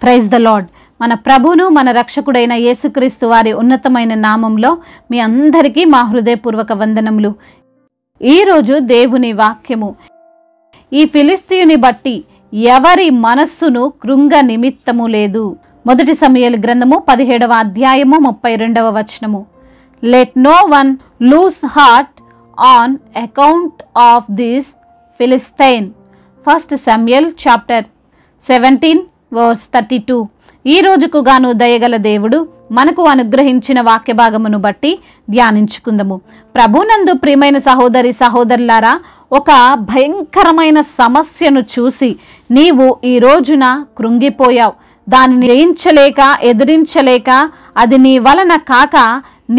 Praise the lord. మన ప్రభును మన రక్షకుడైన యేసుక్రీస్తు వారి ఉన్నతమైన నామంలో మీ అందరికీ మా హృదయపూర్వక వందనములు. ఈరోజు దేవుని వాక్యము, ఈ ఫిలిస్తీయుని బట్టి ఎవరి మనస్సును కృంగ నిమిత్తము లేదు. మొదటి సమూయేలు గ్రంథము 17వ అధ్యాయము 32వ వచనము. Let no one lose heart on account of this Philistine. First Samuel chapter 17 verse 32. ఈ రోజుకు గాను దయగల దేవుడు మనకు అనుగ్రహించిన వాక్య భాగమును బట్టి ధ్యానించుకుందాము. ప్రభునందు ప్రియమైన సహోదరి సహోదరులారా, ఒక భయంకరమైన సమస్యను చూసి నీవు ఈ రోజున కృంగిపోయావు. దానిని జయించలేక ఎదిరించలేక అది నీ వలన కాక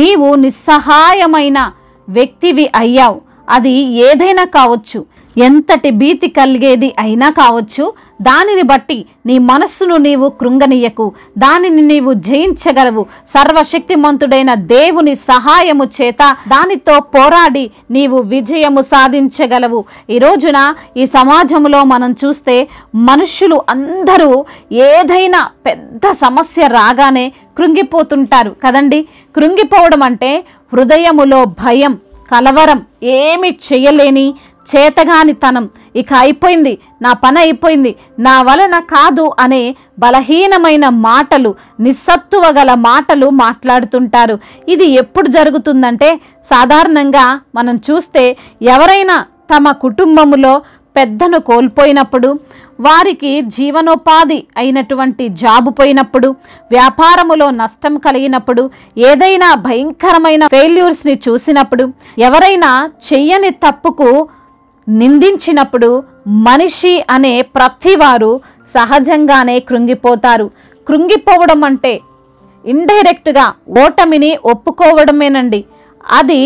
నీవు నిస్సహాయమైన వ్యక్తివి అయ్యావు. అది ఏదైనా కావచ్చు, ఎంతటి భీతి కలిగేది అయినా కావచ్చు. దానిని బట్టి నీ మనస్సును నీవు కృంగనీయకు. దానిని నీవు జయించగలవు. సర్వశక్తిమంతుడైన దేవుని సహాయము చేత దానితో పోరాడి నీవు విజయము సాధించగలవు. ఈ రోజున ఈ సమాజంలో మనం చూస్తే మనుషులు అందరూ ఏదైనా పెద్ద సమస్య రాగానే కృంగిపోతుంటారు కదండి. కృంగిపోవడం అంటే హృదయములో భయం, కలవరం, ఏమి చేయలేని చేతగానితనం, ఇక అయిపోయింది, నా పని అయిపోయింది, నా వలన కాదు అనే బలహీనమైన మాటలు, నిస్సత్తువ గల మాటలు మాట్లాడుతుంటారు. ఇది ఎప్పుడు జరుగుతుందంటే, సాధారణంగా మనం చూస్తే ఎవరైనా తమ కుటుంబములో పెద్దను కోల్పోయినప్పుడు, వారికి జీవనోపాధి అయినటువంటి జాబు పోయినప్పుడు, వ్యాపారములో నష్టం కలిగినప్పుడు, ఏదైనా భయంకరమైన ఫెయిల్యూర్స్ని చూసినప్పుడు, ఎవరైనా చెయ్యని తప్పుకు నిందించినప్పుడు మనిషి అనే ప్రతివారు సహజంగానే కృంగిపోతారు. కృంగిపోవడం అంటే ఇండైరెక్ట్గా ఓటమిని ఒప్పుకోవడమేనండి. అది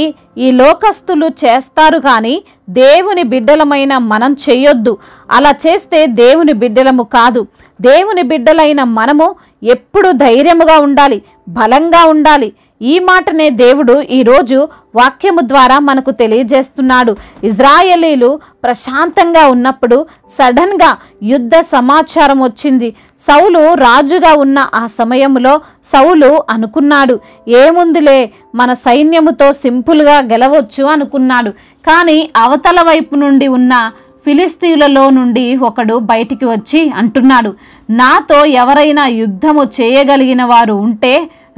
ఈ లోకస్తులు చేస్తారు, కానీ దేవుని బిడ్డలమైన మనం చేయొద్దు. అలా చేస్తే దేవుని బిడ్డలము కాదు. దేవుని బిడ్డలైన మనము ఎప్పుడు ధైర్యముగా ఉండాలి, బలంగా ఉండాలి. ఈ మాటనే దేవుడు ఈరోజు వాక్యము ద్వారా మనకు తెలియజేస్తున్నాడు. ఇజ్రాయేలీలు ప్రశాంతంగా ఉన్నప్పుడు సడన్గా యుద్ధ సమాచారం వచ్చింది. సౌలు రాజుగా ఉన్న ఆ సమయంలో సౌలు అనుకున్నాడు, ఏముందిలే మన సైన్యముతో సింపుల్గా గెలవచ్చు అనుకున్నాడు. కానీ అవతల వైపు నుండి ఉన్న ఫిలిస్తీయులలో నుండి ఒకడు బయటికి వచ్చి అంటున్నాడు, నాతో ఎవరైనా యుద్ధము చేయగలిగిన వారు ఉంటే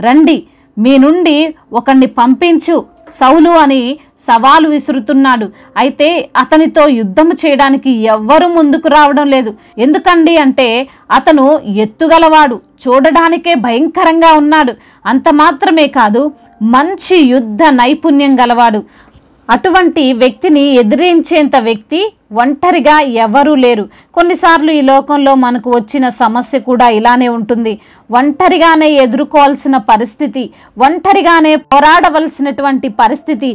రండి, మీ నుండి ఒకడిని పంపించు సౌలు అని సవాలు విసురుతున్నాడు. అయితే అతనితో యుద్ధం చేయడానికి ఎవ్వరూ ముందుకు రావడం లేదు. ఎందుకండి అంటే అతను ఎత్తుగలవాడు, చూడడానికే భయంకరంగా ఉన్నాడు. అంత మాత్రమే కాదు, మంచి యుద్ధ నైపుణ్యం గలవాడు. అటువంటి వ్యక్తిని ఎదిరించేంత వ్యక్తి ఒంటరిగా ఎవరూ లేరు. కొన్నిసార్లు ఈ లోకంలో మనకు వచ్చిన సమస్య కూడా ఇలానే ఉంటుంది. ఒంటరిగానే ఎదుర్కోవాల్సిన పరిస్థితి, ఒంటరిగానే పోరాడవలసినటువంటి పరిస్థితి.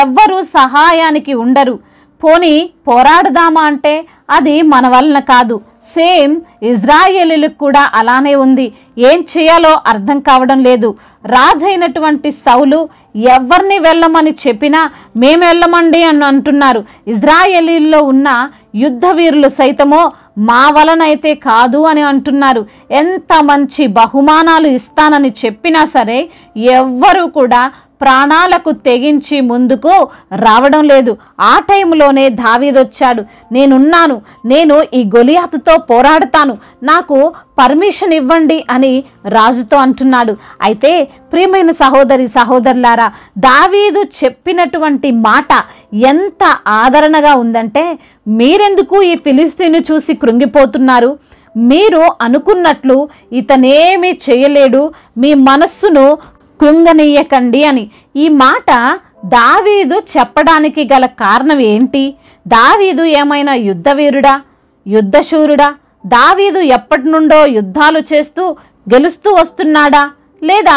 ఎవ్వరూ సహాయానికి ఉండరు. పోనీ పోరాడుదామా అంటే అది మన వలన కాదు. సేమ్ ఇజ్రాయేలీలకు కూడా అలానే ఉంది. ఏం చేయాలో అర్థం కావడం లేదు. రాజైనటువంటి సౌలు ఎవరిని వెళ్ళమని చెప్పినా మేము వెళ్ళమండి అని అంటున్నారు. ఇజ్రాయేలీల్లో ఉన్న యుద్ధ వీరులు సైతమో మా వలనైతే కాదు అని అంటున్నారు. ఎంత మంచి బహుమానాలు ఇస్తానని చెప్పినా సరే ఎవ్వరూ కూడా ప్రాణాలకు తెగించి ముందుకు రావడం లేదు. ఆ టైంలోనే దావీదొచ్చాడు. నేనున్నాను, నేను ఈ గొలియాతుతో పోరాడుతాను, నాకు పర్మిషన్ ఇవ్వండి అని రాజుతో అంటున్నాడు. అయితే ప్రియమైన సహోదరి సహోదరులారా, దావీదు చెప్పినటువంటి మాట ఎంత ఆదరణగా ఉందంటే, మీరెందుకు ఈ ఫిలిస్తీను చూసి కృంగిపోతున్నారు? మీరు అనుకున్నట్లు ఇతనేమీ చేయలేడు, మీ మనస్సును కృంగనీయకండి అని. ఈ మాట దావీదు చెప్పడానికి గల కారణం ఏంటి? దావీదు ఏమైనా యుద్ధవీరుడా, యుద్ధశూరుడా? దావీదు ఎప్పటి నుండో యుద్ధాలు చేస్తూ గెలుస్తూ వస్తున్నాడా? లేదా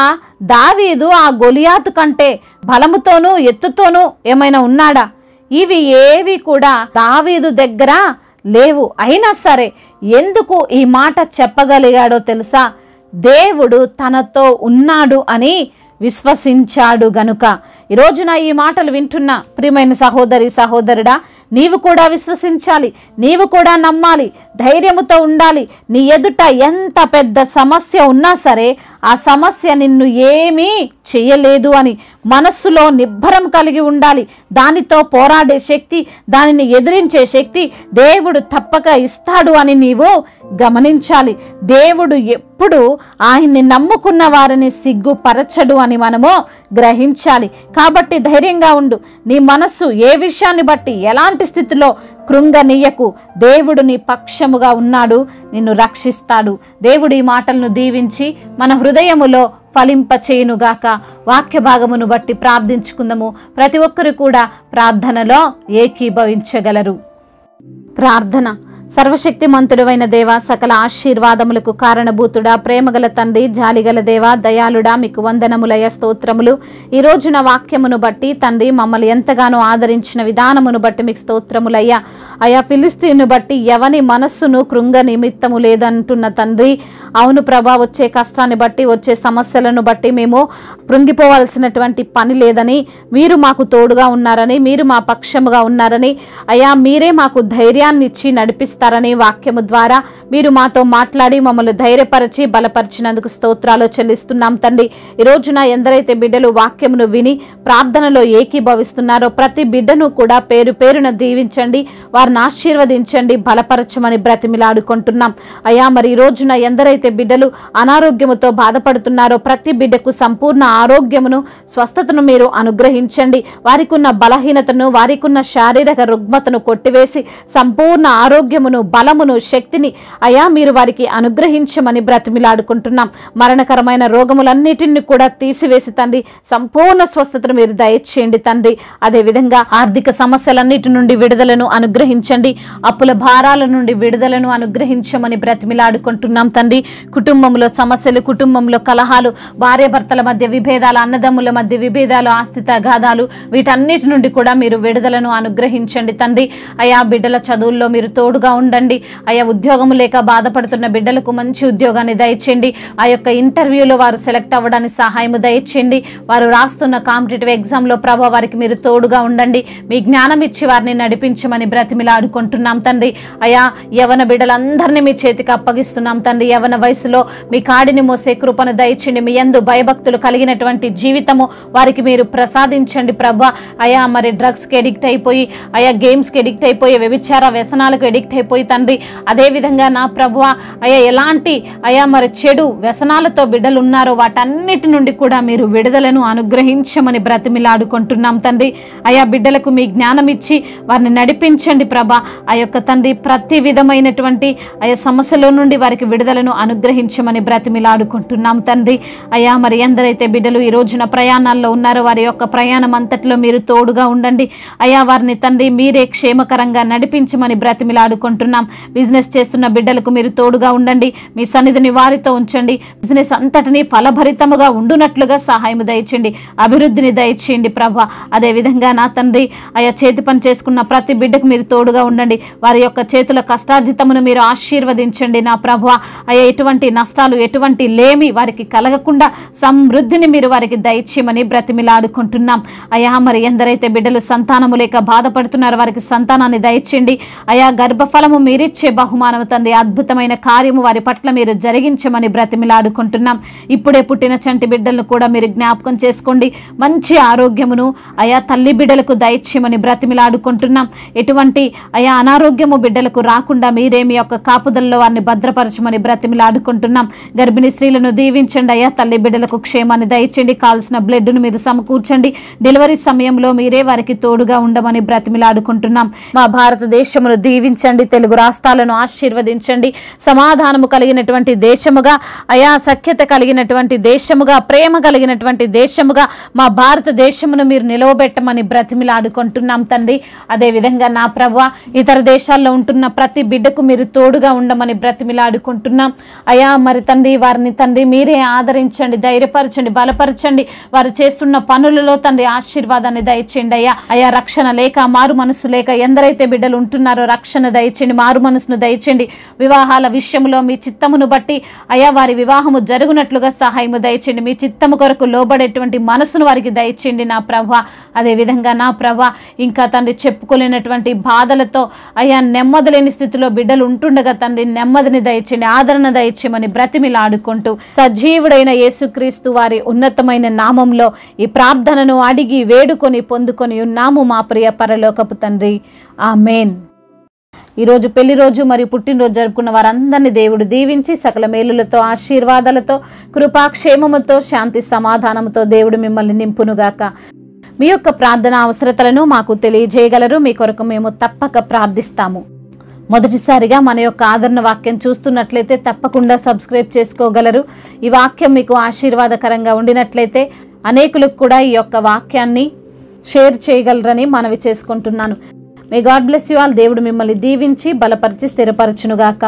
దావీదు ఆ గొలియాతు కంటే బలముతోనూ ఎత్తుతోనూ ఏమైనా ఉన్నాడా? ఇవి ఏవి కూడా దావీదు దగ్గర లేవు. అయినా సరే ఎందుకు ఈ మాట చెప్పగలిగాడో తెలుసా? దేవుడు తనతో ఉన్నాడు అని విశ్వసించాడు గనుక. ఈరోజున ఈ మాటలు వింటున్న ప్రియమైన సహోదరి సహోదరుడా, నీవు కూడా విశ్వసించాలి, నీవు కూడా నమ్మాలి, ధైర్యముతో ఉండాలి. నీ ఎదుట ఎంత పెద్ద సమస్య ఉన్నా సరే ఆ సమస్య నిన్ను ఏమీ చెయ్యలేదు అని మనస్సులో నిబ్బరం కలిగి ఉండాలి. దానితో పోరాడే శక్తి, దానిని ఎదిరించే శక్తి దేవుడు తప్పక ఇస్తాడు అని నీవు గమనించాలి. దేవుడు ఎప్పుడు ఆయన్ని నమ్ముకున్న వారిని సిగ్గుపరచడు అని మనము గ్రహించాలి. కాబట్టి ధైర్యంగా ఉండు. నీ మనస్సు ఏ విషయాన్ని బట్టి ఎలాంటి స్థితిలో కృంగనీయకు. దేవుడు నీ పక్షముగా ఉన్నాడు, నిన్ను రక్షిస్తాడు. దేవుడు ఈ మాటలను దీవించి మన హృదయములో ఫలింపచేయునుగాక. వాక్య భాగమును బట్టి ప్రార్థించుకుందాము. ప్రతి ఒక్కరు కూడా ప్రార్థనలో ఏకీభవించగలరు. ప్రార్థన. సర్వశక్తిమంతుడైన దేవ, సకల ఆశీర్వాదములకు కారణభూతుడా, ప్రేమగల తండ్రి, జాలిగల దేవ, దయాళుడా, మీకు వందనములయ, స్తోత్రములు. ఈ రోజున వాక్యమును బట్టి తండ్రి మమ్మల్ని ఎంతగానో ఆదరించిన విధానమును బట్టి మీకు స్తోత్రములయ్యా. అయా ఫిలిస్తీను బట్టి ఎవని మనస్సును కృంగ నిమిత్తము లేదంటున్న తండ్రి, అవును ప్రభా, వచ్చే కష్టాన్ని బట్టి వచ్చే సమస్యలను బట్టి మేము కృంగిపోవాల్సినటువంటి పని లేదని, మీరు మాకు తోడుగా ఉన్నారని, మీరు మా పక్షముగా ఉన్నారని, అయా మీరే మాకు ధైర్యాన్ని ఇచ్చి నడిపిస్తారని వాక్యము ద్వారా మీరు మాతో మాట్లాడి మమ్మల్ని ధైర్యపరిచి బలపరిచినందుకు స్తోత్రాలు చెల్లిస్తున్నాం తండ్రి. ఈ రోజున ఎందరైతే బిడ్డలు వాక్యమును విని ప్రార్థనలో ఏకీభవిస్తున్నారో ప్రతి బిడ్డను కూడా పేరు పేరున దీవించండి, వారిని ఆశీర్వదించండి, బలపరచమని బ్రతిమిలాడుకుంటున్నాం. అయ్యా మరి ఈ రోజున ఎందరైతే బిడ్డలు అనారోగ్యముతో బాధపడుతున్నారో ప్రతి బిడ్డకు సంపూర్ణ ఆరోగ్యమును, స్వస్థతను మీరు అనుగ్రహించండి. వారికి ఉన్న బలహీనతను, వారికి ఉన్న శారీరక రుగ్మతను కొట్టివేసి సంపూర్ణ ఆరోగ్యమును, బలమును, శక్తిని అయా మీరు వారికి అనుగ్రహించమని బ్రతిమిలాడుకుంటున్నాం. మరణకరమైన రోగములన్నిటిని కూడా తీసివేసి తండ్రి సంపూర్ణ స్వస్థతను మీరు దయచేయండి తండ్రి. అదేవిధంగా ఆర్థిక సమస్యలన్నిటి నుండి విడుదలను అనుగ్రహించండి, అప్పుల భారాల నుండి విడుదలను అనుగ్రహించమని బ్రతిమిలాడుకుంటున్నాం తండ్రి. కుటుంబంలో సమస్యలు, కుటుంబంలో కలహాలు, భార్యాభర్తల మధ్య విభేదాలు, అన్నదమ్ముల మధ్య విభేదాలు, ఆస్తి తగాదాలు, వీటన్నిటి నుండి కూడా మీరు విడుదలను అనుగ్రహించండి తండ్రి. అయా బిడ్డల చదువుల్లో మీరు తోడుగా ఉండండి. అయా ఉద్యోగము లేక బాధపడుతున్న బిడ్డలకు మంచి ఉద్యోగాన్ని దయచేయండి. ఆ యొక్క ఇంటర్వ్యూలో వారు సెలెక్ట్ అవ్వడానికి సహాయము దయచేయండి. వారు రాస్తున్న కాంపిటేటివ్ ఎగ్జామ్లో ప్రభా వారికి మీరు తోడుగా ఉండండి. మీ జ్ఞానం ఇచ్చి వారిని నడిపించమని బ్రతిమిలాడుకుంటున్నాం తండ్రి. అయా యవన బిడ్డలందరినీ మీ చేతికి అప్పగిస్తున్నాం తండ్రి. యవన వయసులో మీ కాడిని మోసే కృపను దయచేయండి. మీ యందు భయభక్తులు కలిగినటువంటి జీవితము వారికి మీరు ప్రసాదించండి ప్రభా. అయా మరి డ్రగ్స్కి ఎడిక్ట్ అయిపోయి, అయా గేమ్స్కి ఎడిక్ట్ అయిపోయి, వ్యభిచార వ్యసనాలకు ఎడిక్ట్ అయిపోయి తండ్రి, అదేవిధంగా నా ప్రభువా అయా ఎలాంటి అయా మరి చెడు వ్యసనాలతో బిడ్డలు ఉన్నారో వాటన్నిటి నుండి కూడా మీరు విడుదలను అనుగ్రహించమని బ్రతిమిలాడుకుంటున్నాం తండ్రి. అయా బిడ్డలకు మీ జ్ఞానం ఇచ్చి వారిని నడిపించండి ప్రభా. ఆ యొక్క తండ్రి ప్రతి విధమైనటువంటి ఆయా సమస్యల నుండి వారికి విడుదలను అనుగ్రహించమని బ్రతిమిలాడుకుంటున్నాం తండ్రి. అయా మరి ఎందరైతే బిడ్డలు ఈ రోజున ప్రయాణాల్లో ఉన్నారో వారి యొక్క ప్రయాణం అంతట్లో మీరు తోడుగా ఉండండి. అయా వారిని తండ్రి మీరే క్షేమకరంగా నడిపించమని బ్రతిమిలాడుకుంటున్నాం. బిజినెస్ చేస్తున్న బిడ్డలకు మీరు తోడుగా ఉండండి. మీ సన్నిధిని వారితో ఉంచండి. బిజినెస్ అంతటిని ఫలభరితముగా ఉండునట్లుగా సహాయం దయచేయండి, అభివృద్ధిని దయచేయండి ప్రభా. అదేవిధంగా నా తండ్రి ఆయా చేతి పని చేసుకున్న ప్రతి బిడ్డకు మీరు తోడుగా ఉండండి. వారి యొక్క చేతుల కష్టార్జితమును మీరు ఆశీర్వదించండి నా ప్రభువా. అయ్యా ఎటువంటి నష్టాలు, ఎటువంటి లేమి వారికి కలగకుండా సమృద్ధిని మీరు వారికి దయచేయమని బ్రతిమిలాడుకుంటున్నాం. అయా మరి ఎందరైతే బిడ్డలు సంతానము లేక బాధపడుతున్నారో వారికి సంతానాన్ని దయచేయండి. అయా గర్భఫలము మీరిచ్చే బహుమానము తండ్రి, అద్భుతమైన కార్యము వారి పట్ల మీరు జరిగించమని బ్రతిమిలాడుకుంటున్నాం. ఇప్పుడే పుట్టిన చంటి బిడ్డలను కూడా మీరు జ్ఞాపకం చేసుకోండి. మంచి ఆరోగ్యమును అయా తల్లి బిడ్డలకు దయచేయమని బ్రతిమిలాడుకుంటున్నాం. ఎటువంటి అయా అనారోగ్యము బిడ్డలకు రాకుండా మీరే మీ యొక్క కాపుదల్లో వారిని భద్రపరచమని బ్రతిమిలాడుకుంటున్నాం. గర్భిణీ స్త్రీలను దీవించండి అయ్యా. తల్లి బిడ్డలకు క్షేమాన్ని దయచేయండి. కాల్సిన బ్లడ్ను మీరు సమకూర్చండి. డెలివరీ సమయంలో మీరే వారికి తోడుగా ఉండమని బ్రతిమిలాడుకుంటున్నాం. మా భారతదేశమును దీవించండి. తెలుగు రాష్ట్రాలను ఆశీర్వదించండి. సమాధానము కలిగినటువంటి దేశముగా, అయా సఖ్యత కలిగినటువంటి దేశముగా, ప్రేమ కలిగినటువంటి దేశముగా మా భారతదేశమును మీరు నిలవబెట్టమని బ్రతిమిలాడుకుంటున్నాం తండ్రి. అదేవిధంగా నా ప్రభువా ఇతర దేశాల్లో ఉంటున్న ప్రతి బిడ్డకు మీరు తోడుగా ఉండమని బ్రతిమిలాడుకుంటున్నాం. అయా మరి తండ్రి వారిని తండ్రి మీరే ఆదరించండి, ధైర్యపరచండి, బలపరచండి. వారు చేస్తున్న పనులలో తండ్రి ఆశీర్వాదాన్ని దయచేయండి అయ్యా. అయా రక్షణ లేక, మారు మనసు లేక ఎందరైతే బిడ్డలు ఉంటున్నారో రక్షణ దయచేయండి. దయచేయండి, మారు మనసును దయచేయండి. వివాహాల విషయంలో మీ చిత్తమును బట్టి అయా వారి వివాహము జరుగునట్లుగా సహాయము దయచేయండి. మీ చిత్తము కొరకు లోబడేటువంటి మనసును వారికి దయచేయండి నా ప్రభా. అదేవిధంగా నా ప్రభా ఇంకా తండ్రి చెప్పుకోలేనటువంటి బాధలతో అయా నెమ్మది లేని స్థితిలో బిడ్డలు ఉంటుండగా తండ్రి నెమ్మదిని దయచేయండి, ఆదరణ దయచేయమని బ్రతిమిలాడుకుంటూ సజీవుడైన యేసుక్రీస్తు వారి ఉన్నతమైన నామంలో ఈ ప్రార్థనను అడిగి వేడుకొని పొందుకొని ఉన్నాము మా ప్రియ పరలోకపు తండ్రి. ఆమేన్. ఈరోజు పెళ్లి రోజు మరియు పుట్టినరోజు జరుపుకున్న వారందరినీ దేవుడు దీవించి సకల మేలులతో, ఆశీర్వాదాలతో, కృపాక్షేమముతో, శాంతి సమాధానముతో దేవుడు మిమ్మల్ని నింపునుగాక. మీ యొక్క ప్రార్థన అవసరతలను మాకు తెలియజేయగలరు. మీ కొరకు మేము తప్పక ప్రార్థిస్తాము. మొదటిసారిగా మన యొక్క ఆదరణ వాక్యం చూస్తున్నట్లయితే తప్పకుండా సబ్స్క్రైబ్ చేసుకోగలరు. ఈ వాక్యం మీకు ఆశీర్వాదకరంగా ఉండినట్లయితే అనేకులకు కూడా ఈ యొక్క వాక్యాన్ని షేర్ చేయగలరని మనవి చేసుకుంటున్నాను. May God bless you all. దేవుడు మిమ్మల్ని దీవించి బలపరిచి స్థిరపరచునుగాక.